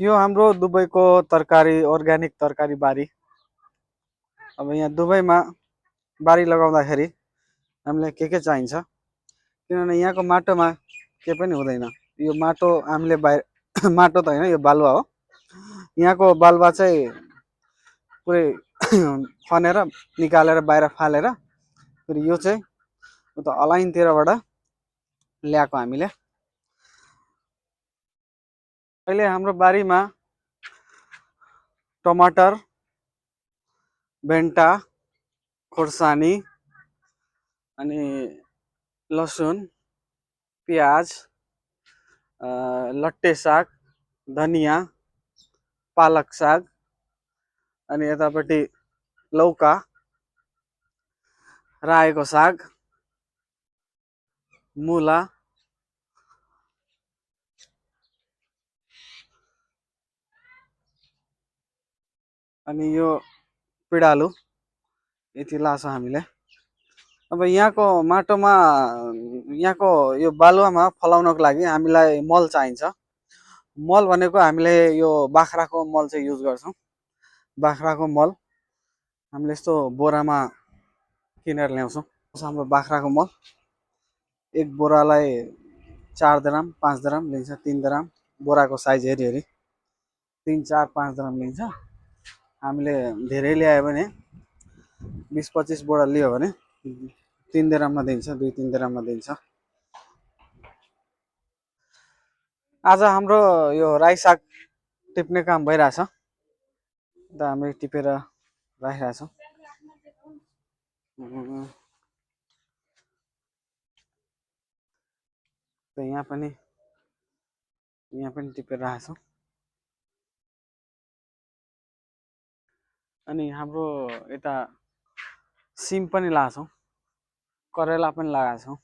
यो हाम्रो दुबईको तरकारी अर्ग्यानिक तरकारी बारी। अब यहाँ दुबईमा बारी लगाउँदाखेरि हामीलाई के चाहिन्छ, किनभने यहाँको माटोमा के पनि हुँदैन। यो माटो हामीले बाहिर माटो त होइन, यो बालुवा हो। यहाँको बालुवा चाहिँ पुरै खनेर निकालेर बाहिर फालेर फेरि यो चाहिँ उता अलाइनतिरबाट ल्याएको हामीले। अहिले हाम्रो बारीमा टमाटर, भेन्टा, खोर्सानी अनि लसुन, प्याज, लट्टे साग, धनियाँ, पालक साग अनि यतापट्टि लौका, रायोको साग, मुला अनि यो पिँडालु यति लाछ हामीले। अब यहाँको माटोमा, यहाँको यो बालुवामा फलाउनको लागि हामीलाई मल चाहिन्छ। मल भनेको हामीले यो बाख्राको मल चाहिँ युज गर्छौँ। बाख्राको मल हामीले यस्तो बोरामा किनेर ल्याउँछौँ। हाम्रो बाख्राको मल एक बोरालाई 4 ग्राम 5 ग्राम लिन्छ, 3 ग्राम, बोराको साइज हेरी हेरी 3, 4, 5 ग्राम लिन्छ। हामीले धेरै ल्यायो भने 20-25 बोरा लियो भने 3 ग्राममा दिन्छ, 2-3 ग्राममा दिन्छ। आज हाम्रो यो राई साग टिप्ने काम भइरहेछ। अन्त हामीले टिपेर राखिरहेछौँ। यहाँ पनि टिपेर राखेछौँ। अनि हाम्रो यता सिम पनि लगाछौँ, करेला पनि लगाएको छौँ।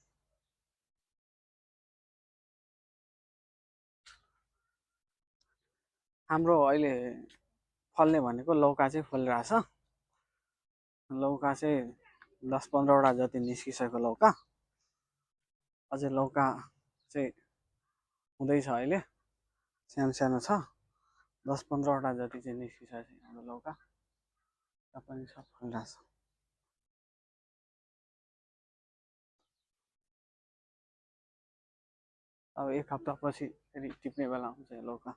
हाम्रो अहिले फल्ने भनेको लौका चाहिँ फलिरहेछ। लौका चाहिँ 10-15 वटा जति निस्किसक्यो लौका। अझै लौका चाहिँ हुँदैछ, अहिले सानो सानो छ। 10-15 वटा जति चाहिँ निस्किसक्यो हाम्रो लौका, पनि सब फलिरहेछ। अब 1 हप्तापछि फेरि टिप्ने बेला हुन्छ लौका।